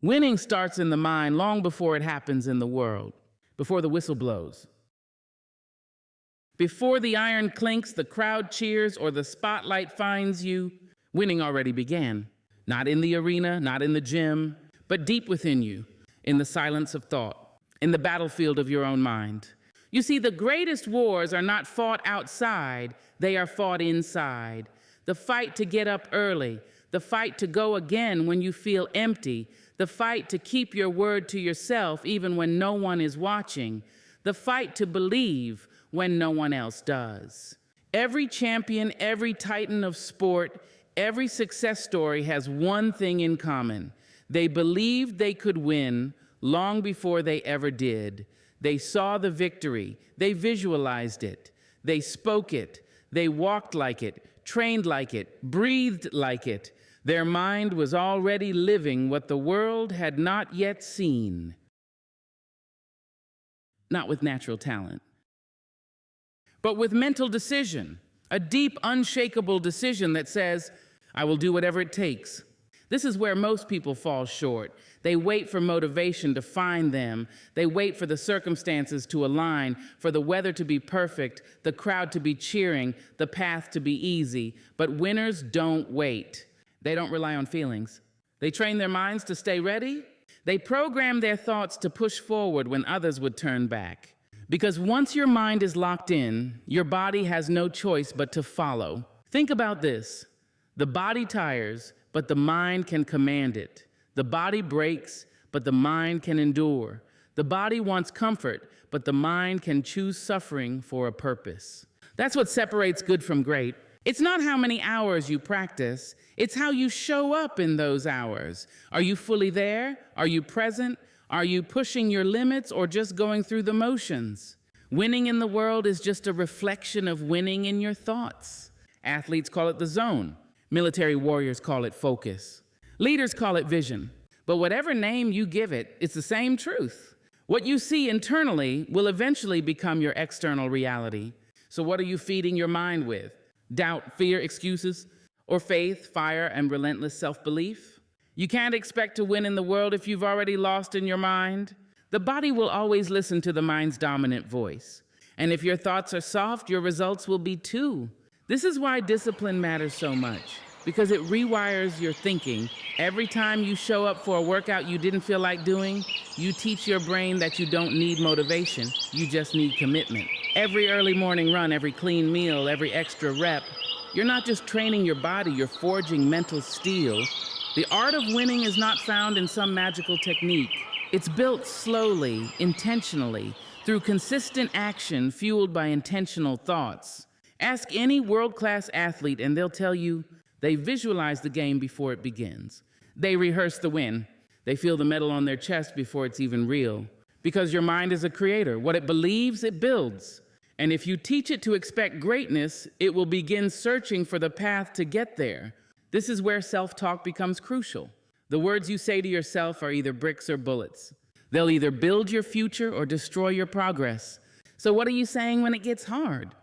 Winning starts in the mind long before it happens in the world, before the whistle blows. Before the iron clinks, the crowd cheers, or the spotlight finds you, winning already began. Not in the arena, not in the gym, but deep within you, in the silence of thought, in the battlefield of your own mind. You see, the greatest wars are not fought outside, they are fought inside. The fight to get up early, the fight to go again when you feel empty, the fight to keep your word to yourself even when no one is watching, the fight to believe when no one else does. Every champion, every titan of sport, every success story has one thing in common. They believed they could win long before they ever did. They saw the victory, they visualized it, they spoke it, they walked like it, trained like it, breathed like it. Their mind was already living what the world had not yet seen. Not with natural talent, but with mental decision, a deep, unshakable decision that says, I will do whatever it takes. This is where most people fall short. They wait for motivation to find them. They wait for the circumstances to align, for the weather to be perfect, the crowd to be cheering, the path to be easy. But winners don't wait. They don't rely on feelings. They train their minds to stay ready. They program their thoughts to push forward when others would turn back. Because once your mind is locked in, your body has no choice but to follow. Think about this. The body tires, but the mind can command it. The body breaks, but the mind can endure. The body wants comfort, but the mind can choose suffering for a purpose. That's what separates good from great. It's not how many hours you practice, it's how you show up in those hours. Are you fully there? Are you present? Are you pushing your limits or just going through the motions? Winning in the world is just a reflection of winning in your thoughts. Athletes call it the zone. Military warriors call it focus. Leaders call it vision. But whatever name you give it, it's the same truth. What you see internally will eventually become your external reality. So what are you feeding your mind with? Doubt, fear, excuses, or faith, fire, and relentless self-belief? You can't expect to win in the world if you've already lost in your mind. The body will always listen to the mind's dominant voice. And if your thoughts are soft, your results will be too. This is why discipline matters so much, because it rewires your thinking. Every time you show up for a workout you didn't feel like doing, you teach your brain that you don't need motivation, you just need commitment. Every early morning run, every clean meal, every extra rep, you're not just training your body, you're forging mental steel. The art of winning is not found in some magical technique. It's built slowly, intentionally, through consistent action fueled by intentional thoughts. Ask any world-class athlete and they'll tell you they visualize the game before it begins. They rehearse the win. They feel the medal on their chest before it's even real. Because your mind is a creator. What it believes, it builds. And if you teach it to expect greatness, it will begin searching for the path to get there. This is where self-talk becomes crucial. The words you say to yourself are either bricks or bullets. They'll either build your future or destroy your progress. So what are you saying when it gets hard?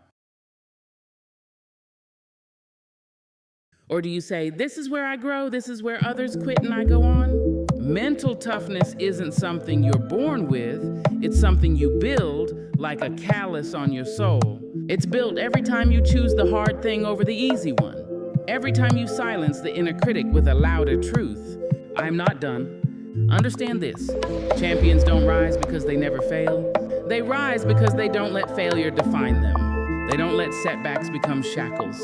Or do you say, this is where I grow, this is where others quit and I go on? Mental toughness isn't something you're born with, it's something you build like a callus on your soul. It's built every time you choose the hard thing over the easy one. Every time you silence the inner critic with a louder truth. I'm not done. Understand this, champions don't rise because they never fail. They rise because they don't let failure define them. They don't let setbacks become shackles.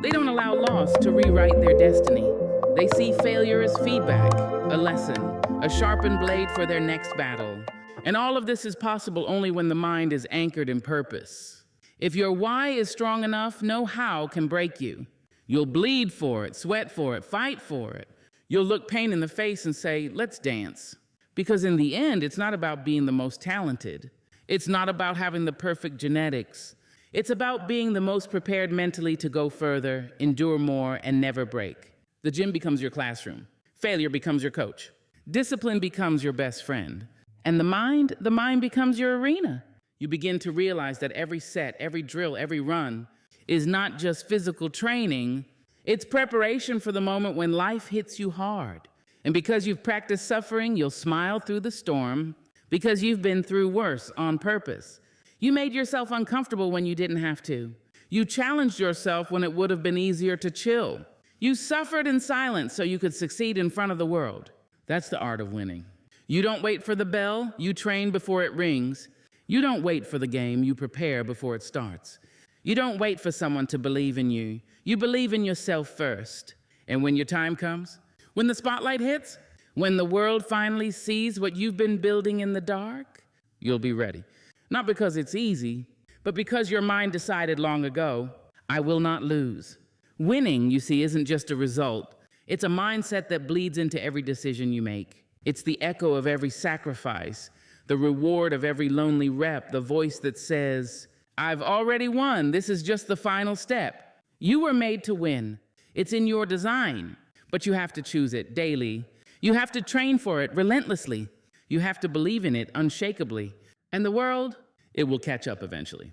They don't allow loss to rewrite their destiny. They see failure as feedback, a lesson, a sharpened blade for their next battle. And all of this is possible only when the mind is anchored in purpose. If your why is strong enough, no how can break you. You'll bleed for it, sweat for it, fight for it. You'll look pain in the face and say, let's dance. Because in the end, it's not about being the most talented. It's not about having the perfect genetics. It's about being the most prepared mentally to go further, endure more, and never break. The gym becomes your classroom. Failure becomes your coach. Discipline becomes your best friend. And the mind becomes your arena. You begin to realize that every set, every drill, every run is not just physical training, it's preparation for the moment when life hits you hard. And because you've practiced suffering, you'll smile through the storm because you've been through worse on purpose. You made yourself uncomfortable when you didn't have to. You challenged yourself when it would have been easier to chill. You suffered in silence so you could succeed in front of the world. That's the art of winning. You don't wait for the bell, you train before it rings. You don't wait for the game, you prepare before it starts. You don't wait for someone to believe in you. You believe in yourself first. And when your time comes, when the spotlight hits, when the world finally sees what you've been building in the dark, you'll be ready. Not because it's easy, but because your mind decided long ago, I will not lose. Winning, you see, isn't just a result. It's a mindset that bleeds into every decision you make. It's the echo of every sacrifice, the reward of every lonely rep, the voice that says, I've already won. This is just the final step. You were made to win. It's in your design, but you have to choose it daily. You have to train for it relentlessly. You have to believe in it unshakably. And the world, it will catch up eventually.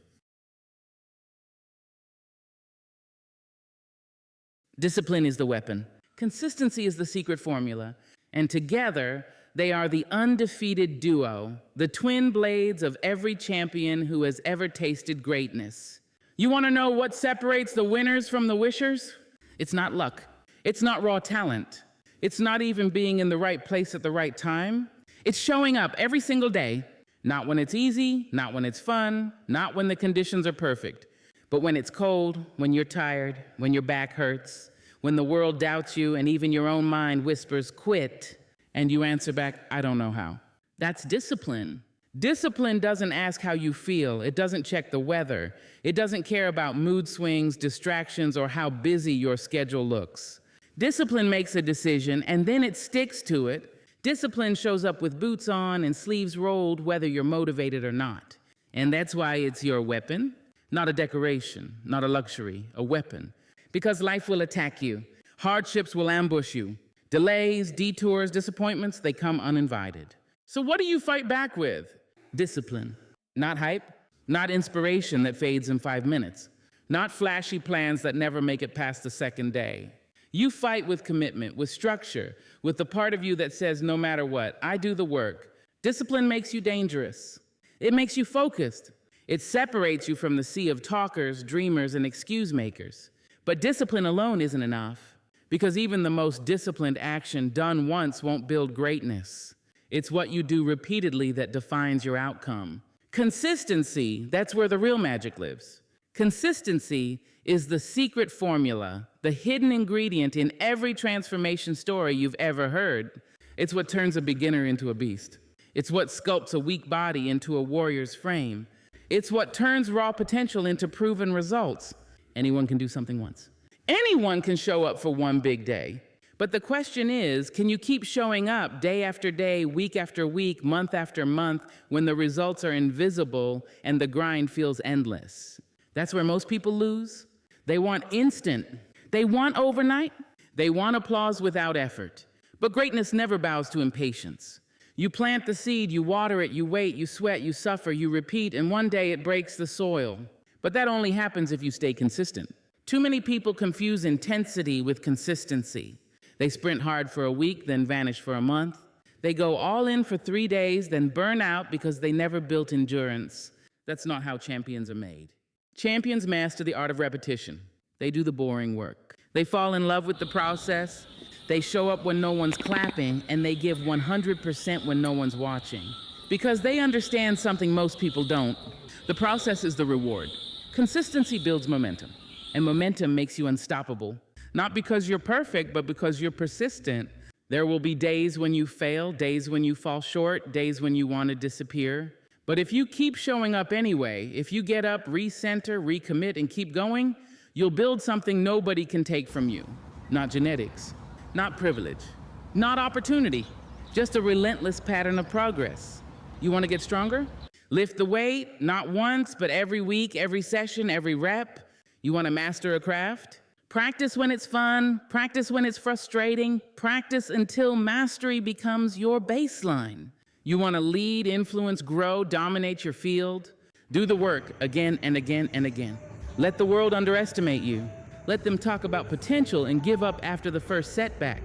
Discipline is the weapon. Consistency is the secret formula. And together, they are the undefeated duo, the twin blades of every champion who has ever tasted greatness. You want to know what separates the winners from the wishers? It's not luck. It's not raw talent. It's not even being in the right place at the right time. It's showing up every single day, not when it's easy, not when it's fun, not when the conditions are perfect, but when it's cold, when you're tired, when your back hurts, when the world doubts you and even your own mind whispers, quit, and you answer back, I don't know how. That's discipline. Discipline doesn't ask how you feel. It doesn't check the weather. It doesn't care about mood swings, distractions, or how busy your schedule looks. Discipline makes a decision, and then it sticks to it. Discipline shows up with boots on and sleeves rolled, whether you're motivated or not. And that's why it's your weapon, not a decoration, not a luxury, a weapon. Because life will attack you. Hardships will ambush you. Delays, detours, disappointments, they come uninvited. So what do you fight back with? Discipline. Not hype, not inspiration that fades in 5 minutes, not flashy plans that never make it past the second day. You fight with commitment, with structure, with the part of you that says, no matter what, I do the work. Discipline makes you dangerous. It makes you focused. It separates you from the sea of talkers, dreamers, and excuse makers. But discipline alone isn't enough, because even the most disciplined action done once won't build greatness. It's what you do repeatedly that defines your outcome. Consistency, that's where the real magic lives. Consistency is the secret formula, the hidden ingredient in every transformation story you've ever heard. It's what turns a beginner into a beast. It's what sculpts a weak body into a warrior's frame. It's what turns raw potential into proven results. Anyone can do something once. Anyone can show up for one big day. But the question is, can you keep showing up day after day, week after week, month after month, when the results are invisible and the grind feels endless? That's where most people lose. They want instant. They want overnight. They want applause without effort. But greatness never bows to impatience. You plant the seed, you water it, you wait, you sweat, you suffer, you repeat, and one day it breaks the soil. But that only happens if you stay consistent. Too many people confuse intensity with consistency. They sprint hard for a week, then vanish for a month. They go all in for 3 days, then burn out because they never built endurance. That's not how champions are made. Champions master the art of repetition. They do the boring work. They fall in love with the process. They show up when no one's clapping, and they give 100% when no one's watching. Because they understand something most people don't. The process is the reward. Consistency builds momentum, and momentum makes you unstoppable. Not because you're perfect, but because you're persistent. There will be days when you fail, days when you fall short, days when you want to disappear. But if you keep showing up anyway, if you get up, recenter, recommit, and keep going, you'll build something nobody can take from you. Not genetics, not privilege, not opportunity, just a relentless pattern of progress. You want to get stronger? Lift the weight, not once, but every week, every session, every rep. You want to master a craft? Practice when it's fun, practice when it's frustrating, practice until mastery becomes your baseline. You want to lead, influence, grow, dominate your field? Do the work again and again and again. Let the world underestimate you. Let them talk about potential and give up after the first setback.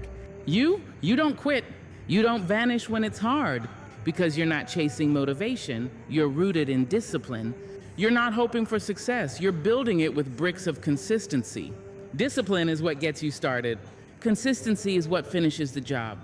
You don't quit. You don't vanish when it's hard because you're not chasing motivation. You're rooted in discipline. You're not hoping for success. You're building it with bricks of consistency. Discipline is what gets you started. Consistency is what finishes the job.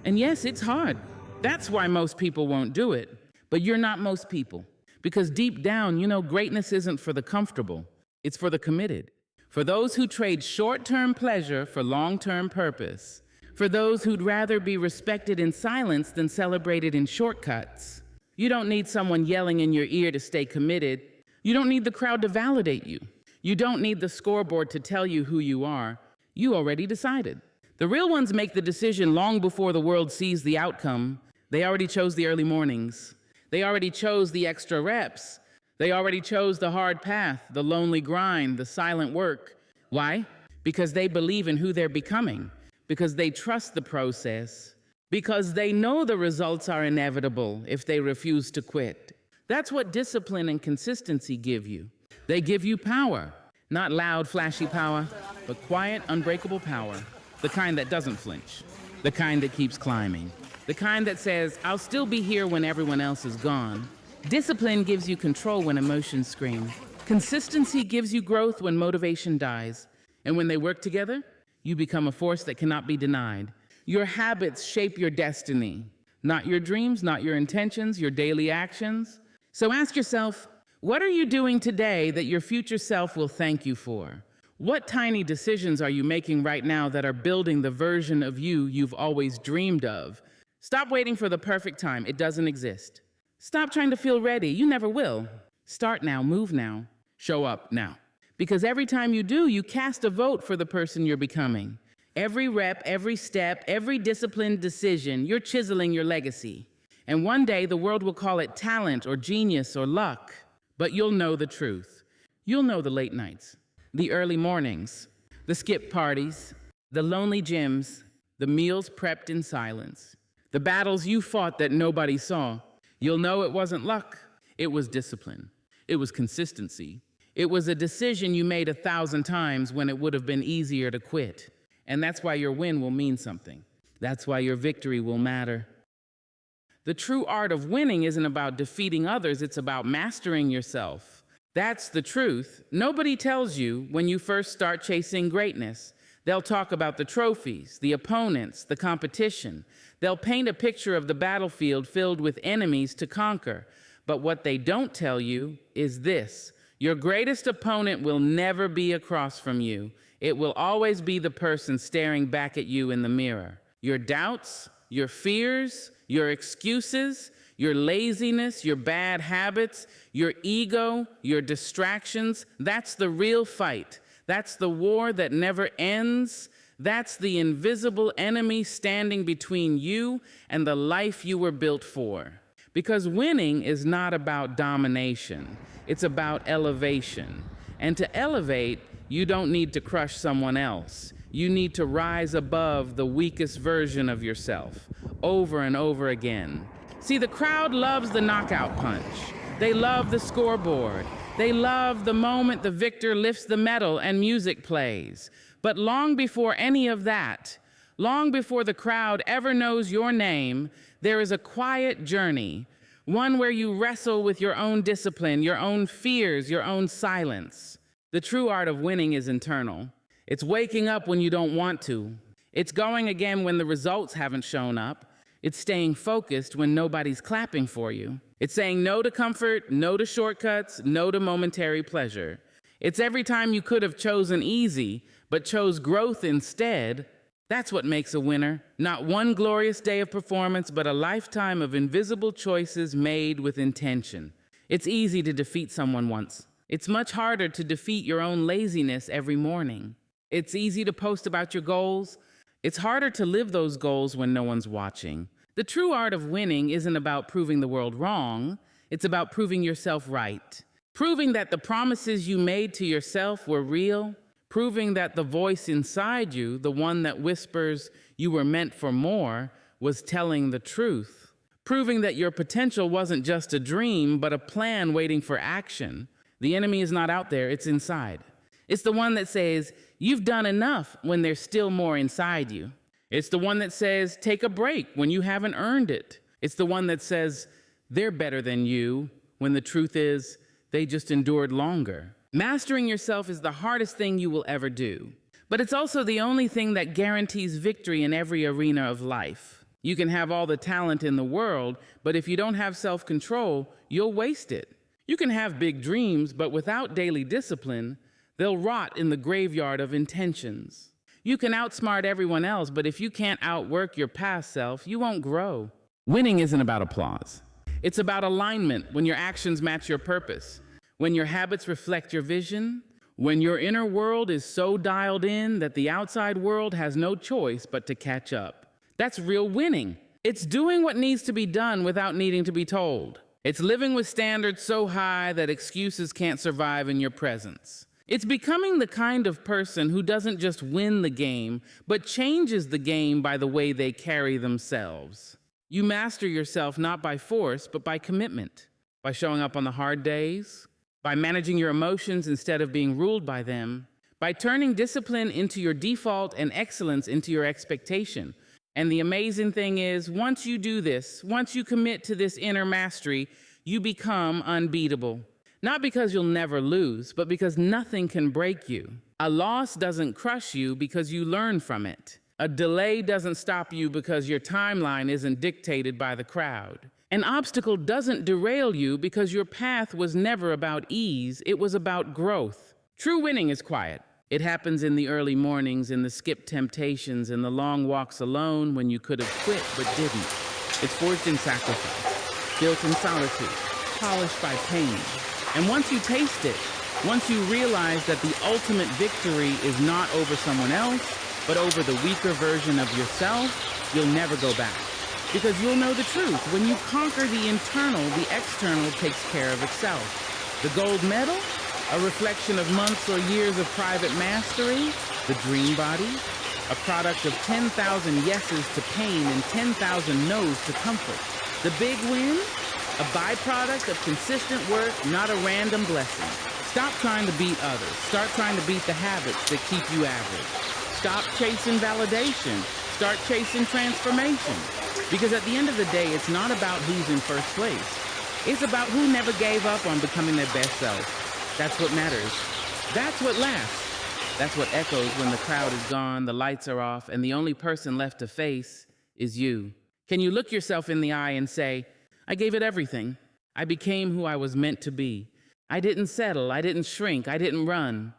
And yes, it's hard. That's why most people won't do it. But you're not most people. Because deep down, you know greatness isn't for the comfortable. It's for the committed. For those who trade short-term pleasure for long-term purpose. For those who'd rather be respected in silence than celebrated in shortcuts. You don't need someone yelling in your ear to stay committed. You don't need the crowd to validate you. You don't need the scoreboard to tell you who you are. You already decided. The real ones make the decision long before the world sees the outcome. They already chose the early mornings. They already chose the extra reps. They already chose the hard path, the lonely grind, the silent work. Why? Because they believe in who they're becoming. Because they trust the process. Because they know the results are inevitable if they refuse to quit. That's what discipline and consistency give you. They give you power. Not loud, flashy power, but quiet, unbreakable power. The kind that doesn't flinch. The kind that keeps climbing. The kind that says, I'll still be here when everyone else is gone. Discipline gives you control when emotions scream. Consistency gives you growth when motivation dies. And when they work together, you become a force that cannot be denied. Your habits shape your destiny. Not your dreams, not your intentions, your daily actions. So ask yourself, what are you doing today that your future self will thank you for? What tiny decisions are you making right now that are building the version of you you've always dreamed of? Stop waiting for the perfect time. It doesn't exist. Stop trying to feel ready. You never will. Start now, move now, show up now. Because every time you do, you cast a vote for the person you're becoming. Every rep, every step, every disciplined decision, you're chiseling your legacy. And one day the world will call it talent or genius or luck. But you'll know the truth. You'll know the late nights, the early mornings, the skip parties, the lonely gyms, the meals prepped in silence, the battles you fought that nobody saw. You'll know it wasn't luck. It was discipline. It was consistency. It was a decision you made 1,000 times when it would have been easier to quit. And that's why your win will mean something. That's why your victory will matter. The true art of winning isn't about defeating others, it's about mastering yourself. That's the truth. Nobody tells you when you first start chasing greatness. They'll talk about the trophies, the opponents, the competition. They'll paint a picture of the battlefield filled with enemies to conquer. But what they don't tell you is this. Your greatest opponent will never be across from you. It will always be the person staring back at you in the mirror. Your doubts, your fears, your excuses, your laziness, your bad habits, your ego, your distractions, that's the real fight. That's the war that never ends. That's the invisible enemy standing between you and the life you were built for. Because winning is not about domination. It's about elevation. And to elevate, you don't need to crush someone else. You need to rise above the weakest version of yourself, over and over again. See, the crowd loves the knockout punch. They love the scoreboard. They love the moment the victor lifts the medal and music plays. But long before any of that, long before the crowd ever knows your name, there is a quiet journey, one where you wrestle with your own discipline, your own fears, your own silence. The true art of winning is internal. It's waking up when you don't want to. It's going again when the results haven't shown up. It's staying focused when nobody's clapping for you. It's saying no to comfort, no to shortcuts, no to momentary pleasure. It's every time you could have chosen easy, but chose growth instead. That's what makes a winner. Not one glorious day of performance, but a lifetime of invisible choices made with intention. It's easy to defeat someone once. It's much harder to defeat your own laziness every morning. It's easy to post about your goals. It's harder to live those goals when no one's watching. The true art of winning isn't about proving the world wrong. It's about proving yourself right. Proving that the promises you made to yourself were real. Proving that the voice inside you, the one that whispers you were meant for more, was telling the truth. Proving that your potential wasn't just a dream, but a plan waiting for action. The enemy is not out there, it's inside. It's the one that says, you've done enough when there's still more inside you. It's the one that says, take a break when you haven't earned it. It's the one that says, they're better than you, when the truth is, they just endured longer. Mastering yourself is the hardest thing you will ever do. But it's also the only thing that guarantees victory in every arena of life. You can have all the talent in the world, but if you don't have self-control, you'll waste it. You can have big dreams, but without daily discipline, they'll rot in the graveyard of intentions. You can outsmart everyone else, but if you can't outwork your past self, you won't grow. Winning isn't about applause. It's about alignment, when your actions match your purpose, when your habits reflect your vision, when your inner world is so dialed in that the outside world has no choice but to catch up. That's real winning. It's doing what needs to be done without needing to be told. It's living with standards so high that excuses can't survive in your presence. It's becoming the kind of person who doesn't just win the game, but changes the game by the way they carry themselves. You master yourself not by force, but by commitment, by showing up on the hard days, by managing your emotions instead of being ruled by them, by turning discipline into your default and excellence into your expectation. And the amazing thing is, once you do this, once you commit to this inner mastery, you become unbeatable. Not because you'll never lose, but because nothing can break you. A loss doesn't crush you because you learn from it. A delay doesn't stop you because your timeline isn't dictated by the crowd. An obstacle doesn't derail you because your path was never about ease, it was about growth. True winning is quiet. It happens in the early mornings, in the skipped temptations, in the long walks alone when you could have quit but didn't. It's forged in sacrifice, built in solitude, polished by pain. And once you taste it, once you realize that the ultimate victory is not over someone else, but over the weaker version of yourself, you'll never go back. Because you'll know the truth. When you conquer the internal, the external takes care of itself. The gold medal, a reflection of months or years of private mastery. The dream body, a product of 10,000 yeses to pain and 10,000 no's to comfort. The big win, a byproduct of consistent work, not a random blessing. Stop trying to beat others. Start trying to beat the habits that keep you average. Stop chasing validation. Start chasing transformation. Because at the end of the day, it's not about who's in first place. It's about who never gave up on becoming their best self. That's what matters. That's what lasts. That's what echoes when the crowd is gone, the lights are off, and the only person left to face is you. Can you look yourself in the eye and say, I gave it everything. I became who I was meant to be. I didn't settle. I didn't shrink. I didn't run.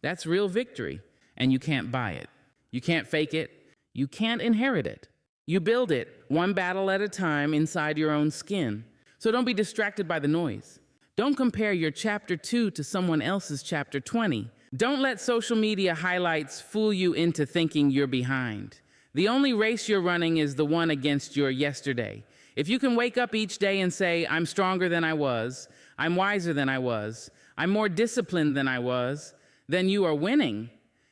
That's real victory, and you can't buy it. You can't fake it. You can't inherit it. You build it one battle at a time inside your own skin. So don't be distracted by the noise. Don't compare your chapter 2 to someone else's chapter 20. Don't let social media highlights fool you into thinking you're behind. The only race you're running is the one against your yesterday. If you can wake up each day and say, I'm stronger than I was, I'm wiser than I was, I'm more disciplined than I was, then you are winning.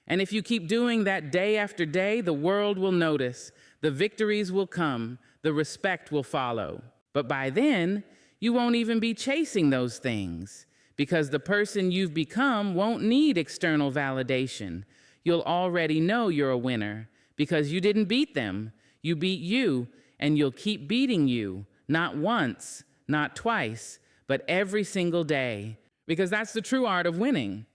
And if you keep doing that day after day, the world will notice, the victories will come, the respect will follow. But by then, you won't even be chasing those things, because the person you've become won't need external validation. You'll already know you're a winner, because you didn't beat them. You beat you, and you'll keep beating you, not once, not twice, but every single day, because that's the true art of winning.